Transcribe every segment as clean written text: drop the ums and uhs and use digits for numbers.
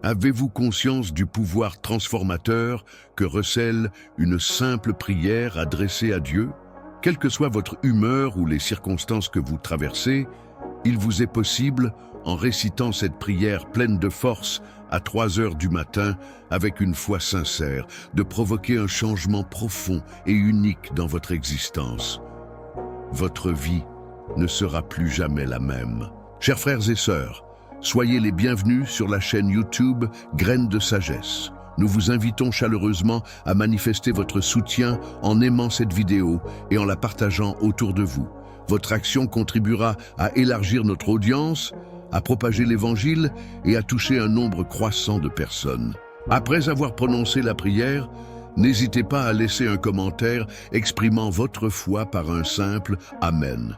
Avez-vous conscience du pouvoir transformateur que recèle une simple prière adressée à Dieu? Quelle que soit votre humeur ou les circonstances que vous traversez, il vous est possible, en récitant cette prière pleine de force à 3 heures du matin, avec une foi sincère, de provoquer un changement profond et unique dans votre existence. Votre vie ne sera plus jamais la même. Chers frères et sœurs, soyez les bienvenus sur la chaîne YouTube Graines de Sagesse. Nous vous invitons chaleureusement à manifester votre soutien en aimant cette vidéo et en la partageant autour de vous. Votre action contribuera à élargir notre audience, à propager l'Évangile et à toucher un nombre croissant de personnes. Après avoir prononcé la prière, n'hésitez pas à laisser un commentaire exprimant votre foi par un simple « Amen ».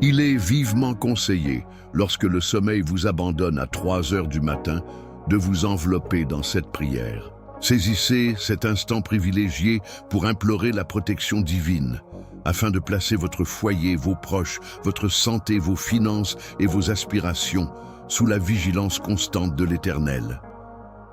Il est vivement conseillé, lorsque le sommeil vous abandonne à 3 heures du matin, de vous envelopper dans cette prière. Saisissez cet instant privilégié pour implorer la protection divine, afin de placer votre foyer, vos proches, votre santé, vos finances et vos aspirations sous la vigilance constante de l'Éternel.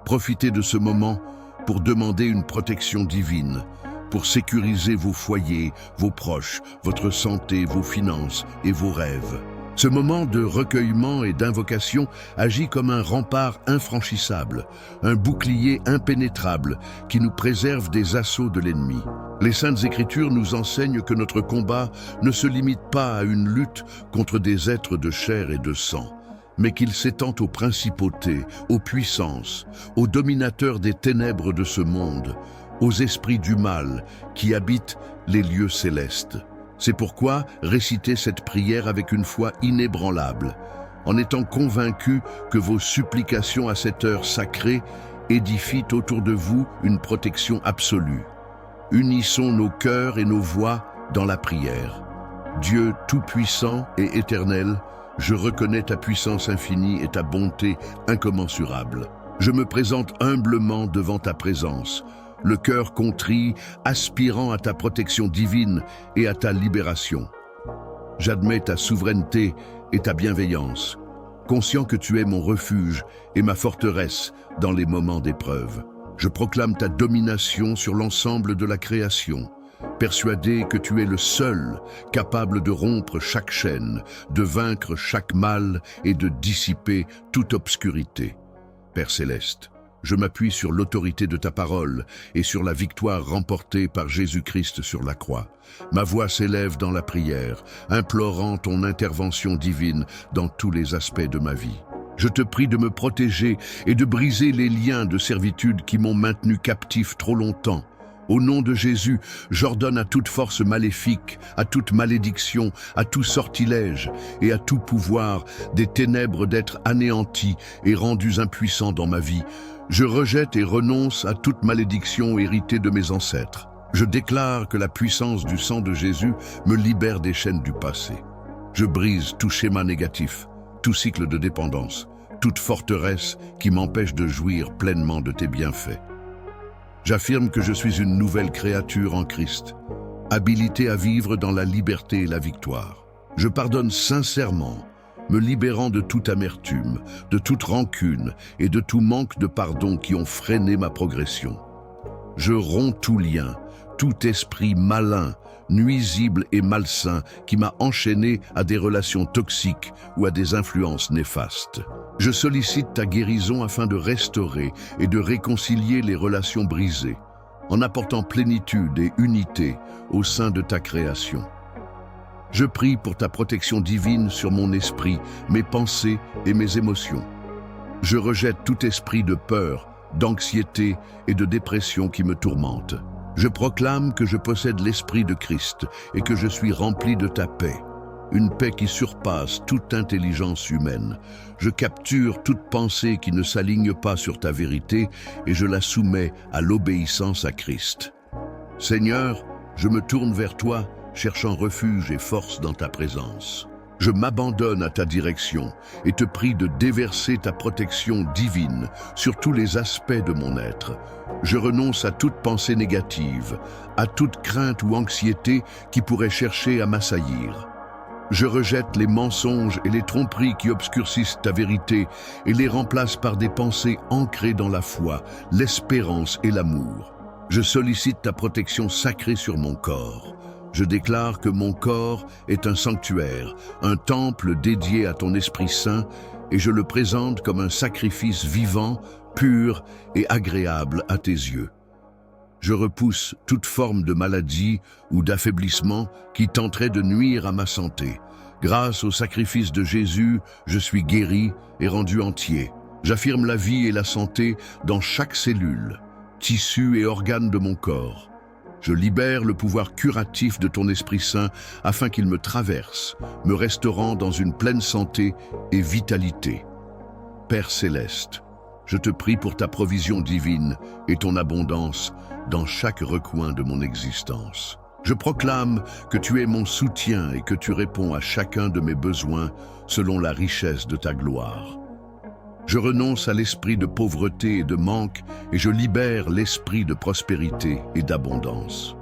Profitez de ce moment pour demander une protection divine, pour sécuriser vos foyers, vos proches, votre santé, vos finances et vos rêves. Ce moment de recueillement et d'invocation agit comme un rempart infranchissable, un bouclier impénétrable qui nous préserve des assauts de l'ennemi. Les Saintes Écritures nous enseignent que notre combat ne se limite pas à une lutte contre des êtres de chair et de sang, mais qu'il s'étend aux principautés, aux puissances, aux dominateurs des ténèbres de ce monde, aux esprits du mal qui habitent les lieux célestes. C'est pourquoi récitez cette prière avec une foi inébranlable, en étant convaincu que vos supplications à cette heure sacrée édifient autour de vous une protection absolue. Unissons nos cœurs et nos voix dans la prière. Dieu tout-puissant et éternel, je reconnais ta puissance infinie et ta bonté incommensurable. Je me présente humblement devant ta présence, le cœur contrit, aspirant à ta protection divine et à ta libération. J'admets ta souveraineté et ta bienveillance, conscient que tu es mon refuge et ma forteresse dans les moments d'épreuve. Je proclame ta domination sur l'ensemble de la création, persuadé que tu es le seul capable de rompre chaque chaîne, de vaincre chaque mal et de dissiper toute obscurité. Père céleste, je m'appuie sur l'autorité de ta parole et sur la victoire remportée par Jésus-Christ sur la croix. Ma voix s'élève dans la prière, implorant ton intervention divine dans tous les aspects de ma vie. Je te prie de me protéger et de briser les liens de servitude qui m'ont maintenu captif trop longtemps. Au nom de Jésus, j'ordonne à toute force maléfique, à toute malédiction, à tout sortilège et à tout pouvoir des ténèbres d'être anéantis et rendus impuissants dans ma vie. Je rejette et renonce à toute malédiction héritée de mes ancêtres. Je déclare que la puissance du sang de Jésus me libère des chaînes du passé. Je brise tout schéma négatif, tout cycle de dépendance, toute forteresse qui m'empêche de jouir pleinement de tes bienfaits. J'affirme que je suis une nouvelle créature en Christ, habilitée à vivre dans la liberté et la victoire. Je pardonne sincèrement, me libérant de toute amertume, de toute rancune et de tout manque de pardon qui ont freiné ma progression. Je romps tout lien, tout esprit malin, nuisible et malsain qui m'a enchaîné à des relations toxiques ou à des influences néfastes. Je sollicite ta guérison afin de restaurer et de réconcilier les relations brisées, en apportant plénitude et unité au sein de ta création. Je prie pour ta protection divine sur mon esprit, mes pensées et mes émotions. Je rejette tout esprit de peur, d'anxiété et de dépression qui me tourmente. Je proclame que je possède l'Esprit de Christ et que je suis rempli de ta paix, une paix qui surpasse toute intelligence humaine. Je capture toute pensée qui ne s'aligne pas sur ta vérité et je la soumets à l'obéissance à Christ. Seigneur, je me tourne vers toi, cherchant refuge et force dans ta présence. Je m'abandonne à ta direction et te prie de déverser ta protection divine sur tous les aspects de mon être. Je renonce à toute pensée négative, à toute crainte ou anxiété qui pourrait chercher à m'assaillir. Je rejette les mensonges et les tromperies qui obscurcissent ta vérité et les remplace par des pensées ancrées dans la foi, l'espérance et l'amour. Je sollicite ta protection sacrée sur mon corps. Je déclare que mon corps est un sanctuaire, un temple dédié à ton Esprit Saint, et je le présente comme un sacrifice vivant, pur et agréable à tes yeux. Je repousse toute forme de maladie ou d'affaiblissement qui tenterait de nuire à ma santé. Grâce au sacrifice de Jésus, je suis guéri et rendu entier. J'affirme la vie et la santé dans chaque cellule, tissu et organe de mon corps. Je libère le pouvoir curatif de ton Esprit Saint afin qu'il me traverse, me restaurant dans une pleine santé et vitalité. Père Céleste, je te prie pour ta provision divine et ton abondance dans chaque recoin de mon existence. Je proclame que tu es mon soutien et que tu réponds à chacun de mes besoins selon la richesse de ta gloire. Je renonce à l'esprit de pauvreté et de manque et je libère l'esprit de prospérité et d'abondance.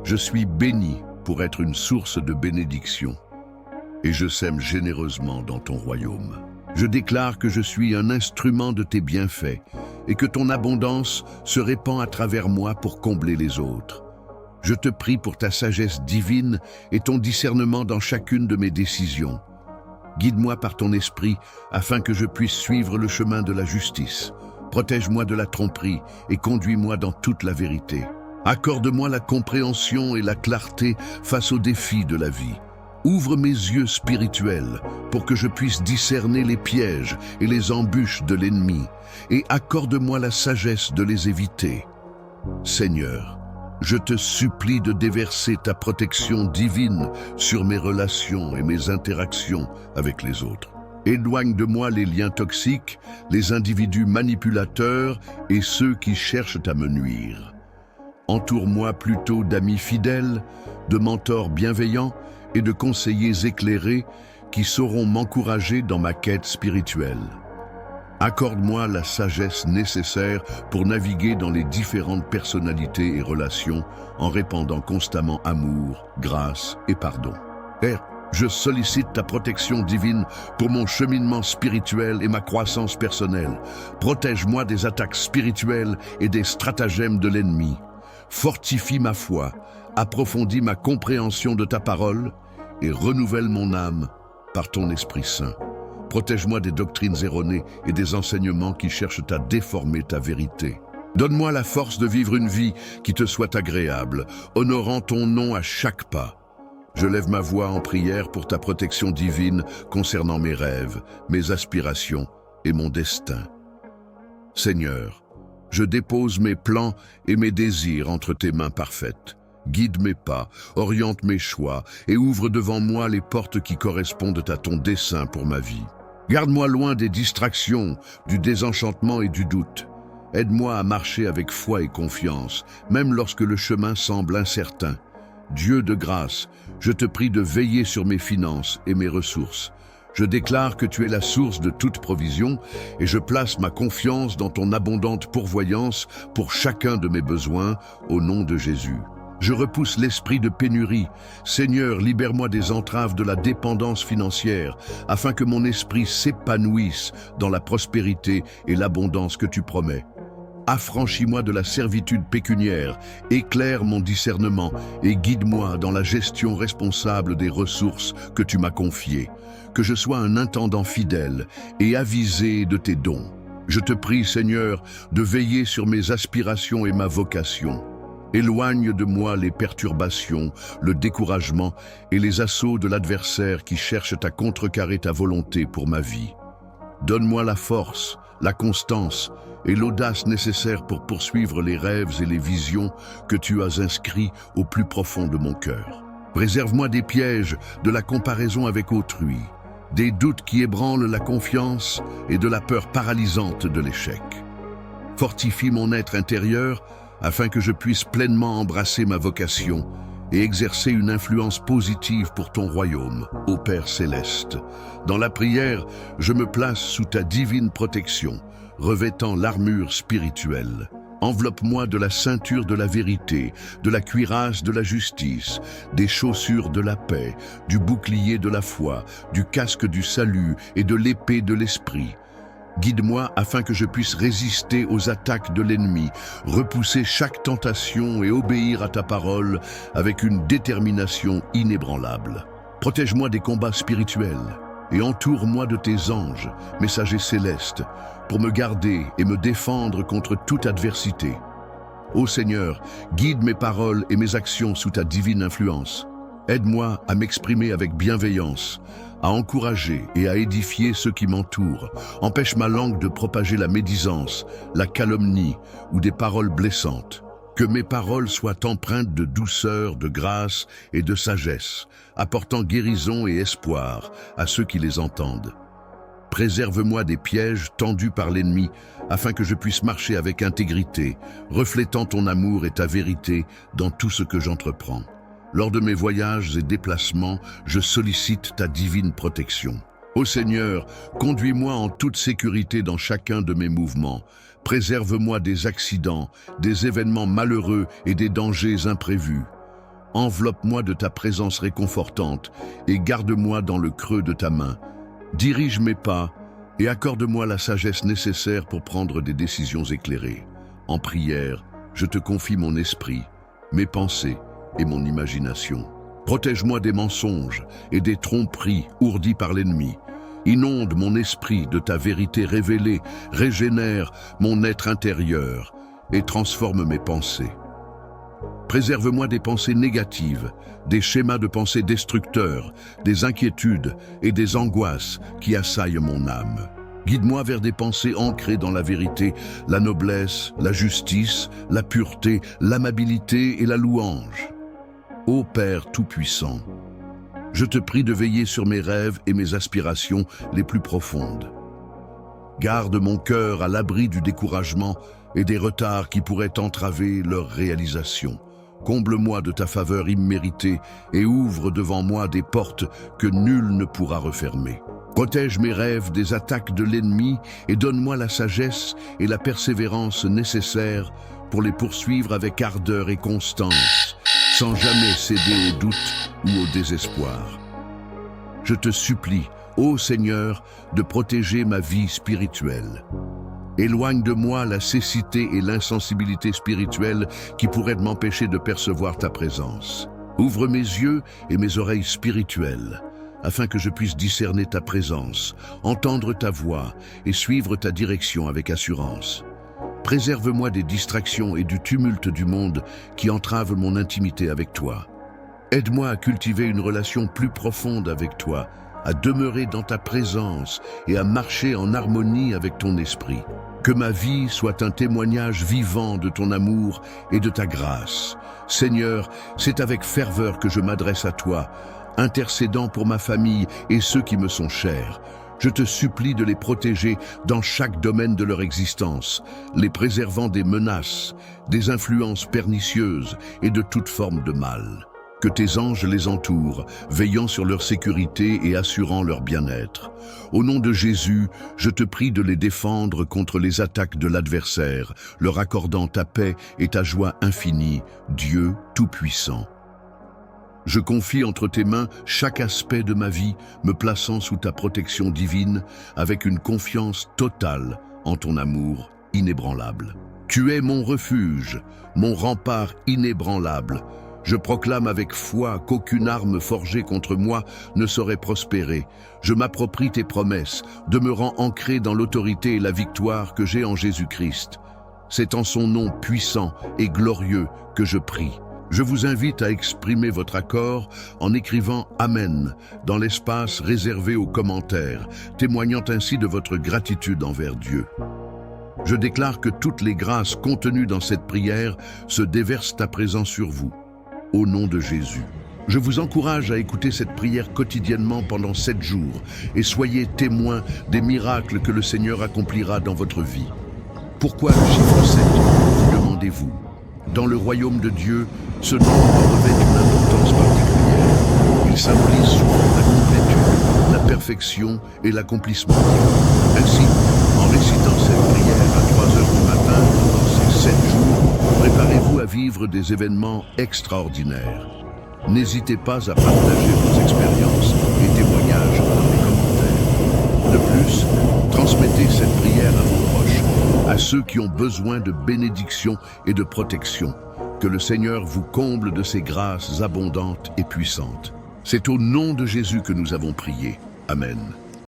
Je suis béni pour être une source de bénédiction et je sème généreusement dans ton royaume. Je déclare que je suis un instrument de tes bienfaits et que ton abondance se répand à travers moi pour combler les autres. Je te prie pour ta sagesse divine et ton discernement dans chacune de mes décisions. Guide-moi par ton esprit afin que je puisse suivre le chemin de la justice. Protège-moi de la tromperie et conduis-moi dans toute la vérité. Accorde-moi la compréhension et la clarté face aux défis de la vie. Ouvre mes yeux spirituels pour que je puisse discerner les pièges et les embûches de l'ennemi et accorde-moi la sagesse de les éviter. Seigneur, je te supplie de déverser ta protection divine sur mes relations et mes interactions avec les autres. Éloigne de moi les liens toxiques, les individus manipulateurs et ceux qui cherchent à me nuire. Entoure-moi plutôt d'amis fidèles, de mentors bienveillants et de conseillers éclairés qui sauront m'encourager dans ma quête spirituelle. Accorde-moi la sagesse nécessaire pour naviguer dans les différentes personnalités et relations en répandant constamment amour, grâce et pardon. Père, je sollicite ta protection divine pour mon cheminement spirituel et ma croissance personnelle. Protège-moi des attaques spirituelles et des stratagèmes de l'ennemi. Fortifie ma foi, approfondis ma compréhension de ta parole et renouvelle mon âme par ton Esprit Saint. Protège-moi des doctrines erronées et des enseignements qui cherchent à déformer ta vérité. Donne-moi la force de vivre une vie qui te soit agréable, honorant ton nom à chaque pas. Je lève ma voix en prière pour ta protection divine concernant mes rêves, mes aspirations et mon destin. Seigneur, je dépose mes plans et mes désirs entre tes mains parfaites. Guide mes pas, oriente mes choix et ouvre devant moi les portes qui correspondent à ton dessein pour ma vie. Garde-moi loin des distractions, du désenchantement et du doute. Aide-moi à marcher avec foi et confiance, même lorsque le chemin semble incertain. Dieu de grâce, je te prie de veiller sur mes finances et mes ressources. Je déclare que tu es la source de toute provision et je place ma confiance dans ton abondante pourvoyance pour chacun de mes besoins, au nom de Jésus. Je repousse l'esprit de pénurie. Seigneur, libère-moi des entraves de la dépendance financière, afin que mon esprit s'épanouisse dans la prospérité et l'abondance que tu promets. Affranchis-moi de la servitude pécuniaire, éclaire mon discernement et guide-moi dans la gestion responsable des ressources que tu m'as confiées. Que je sois un intendant fidèle et avisé de tes dons. Je te prie, Seigneur, de veiller sur mes aspirations et ma vocation. Éloigne de moi les perturbations, le découragement et les assauts de l'adversaire qui cherche à contrecarrer ta volonté pour ma vie. Donne-moi la force, la constance et l'audace nécessaires pour poursuivre les rêves et les visions que tu as inscrits au plus profond de mon cœur. Préserve-moi des pièges, de la comparaison avec autrui, des doutes qui ébranlent la confiance et de la peur paralysante de l'échec. Fortifie mon être intérieur afin que je puisse pleinement embrasser ma vocation et exercer une influence positive pour ton royaume, ô Père Céleste. Dans la prière, je me place sous ta divine protection, revêtant l'armure spirituelle. Enveloppe-moi de la ceinture de la vérité, de la cuirasse de la justice, des chaussures de la paix, du bouclier de la foi, du casque du salut et de l'épée de l'esprit. Guide-moi afin que je puisse résister aux attaques de l'ennemi, repousser chaque tentation et obéir à ta parole avec une détermination inébranlable. Protège-moi des combats spirituels et entoure-moi de tes anges, messagers célestes, pour me garder et me défendre contre toute adversité. Ô Seigneur, guide mes paroles et mes actions sous ta divine influence. Aide-moi à m'exprimer avec bienveillance, à encourager et à édifier ceux qui m'entourent. Empêche ma langue de propager la médisance, la calomnie ou des paroles blessantes. Que mes paroles soient empreintes de douceur, de grâce et de sagesse, apportant guérison et espoir à ceux qui les entendent. Préserve-moi des pièges tendus par l'ennemi, afin que je puisse marcher avec intégrité, reflétant ton amour et ta vérité dans tout ce que j'entreprends. Lors de mes voyages et déplacements, je sollicite ta divine protection. Ô Seigneur, conduis-moi en toute sécurité dans chacun de mes mouvements. Préserve-moi des accidents, des événements malheureux et des dangers imprévus. Enveloppe-moi de ta présence réconfortante et garde-moi dans le creux de ta main. Dirige mes pas et accorde-moi la sagesse nécessaire pour prendre des décisions éclairées. En prière, je te confie mon esprit, mes pensées et mon imagination. Protège-moi des mensonges et des tromperies ourdies par l'ennemi. Inonde mon esprit de ta vérité révélée, régénère mon être intérieur et transforme mes pensées. Préserve-moi des pensées négatives, des schémas de pensée destructeurs, des inquiétudes et des angoisses qui assaillent mon âme. Guide-moi vers des pensées ancrées dans la vérité, la noblesse, la justice, la pureté, l'amabilité et la louange. Ô Père Tout-Puissant, je te prie de veiller sur mes rêves et mes aspirations les plus profondes. Garde mon cœur à l'abri du découragement et des retards qui pourraient entraver leur réalisation. Comble-moi de ta faveur imméritée et ouvre devant moi des portes que nul ne pourra refermer. Protège mes rêves des attaques de l'ennemi et donne-moi la sagesse et la persévérance nécessaires pour les poursuivre avec ardeur et constance, sans jamais céder au doute ou au désespoir. Je te supplie, ô Seigneur, de protéger ma vie spirituelle. Éloigne de moi la cécité et l'insensibilité spirituelle qui pourraient m'empêcher de percevoir ta présence. Ouvre mes yeux et mes oreilles spirituelles, afin que je puisse discerner ta présence, entendre ta voix et suivre ta direction avec assurance. Préserve-moi des distractions et du tumulte du monde qui entravent mon intimité avec toi. Aide-moi à cultiver une relation plus profonde avec toi, à demeurer dans ta présence et à marcher en harmonie avec ton esprit. Que ma vie soit un témoignage vivant de ton amour et de ta grâce. Seigneur, c'est avec ferveur que je m'adresse à toi, intercédant pour ma famille et ceux qui me sont chers. Je te supplie de les protéger dans chaque domaine de leur existence, les préservant des menaces, des influences pernicieuses et de toute forme de mal. Que tes anges les entourent, veillant sur leur sécurité et assurant leur bien-être. Au nom de Jésus, je te prie de les défendre contre les attaques de l'adversaire, leur accordant ta paix et ta joie infinie, Dieu Tout-Puissant. Je confie entre tes mains chaque aspect de ma vie, me plaçant sous ta protection divine, avec une confiance totale en ton amour inébranlable. Tu es mon refuge, mon rempart inébranlable. Je proclame avec foi qu'aucune arme forgée contre moi ne saurait prospérer. Je m'approprie tes promesses, demeurant ancré dans l'autorité et la victoire que j'ai en Jésus-Christ. C'est en son nom puissant et glorieux que je prie. Je vous invite à exprimer votre accord en écrivant « Amen » dans l'espace réservé aux commentaires, témoignant ainsi de votre gratitude envers Dieu. Je déclare que toutes les grâces contenues dans cette prière se déversent à présent sur vous. Au nom de Jésus. Je vous encourage à écouter cette prière quotidiennement pendant 7 jours et soyez témoins des miracles que le Seigneur accomplira dans votre vie. Pourquoi le chiffre 7, vous demandez-vous? Dans le royaume de Dieu, ce nombre revêt une importance particulière. Il symbolise souvent la complétude, la perfection et l'accomplissement. Ainsi, en récitant cette prière à 3 heures du matin pendant ces 7 jours, vivre des événements extraordinaires. N'hésitez pas à partager vos expériences et témoignages dans les commentaires. De plus, transmettez cette prière à vos proches, à ceux qui ont besoin de bénédiction et de protection. Que le Seigneur vous comble de ses grâces abondantes et puissantes. C'est au nom de Jésus que nous avons prié. Amen.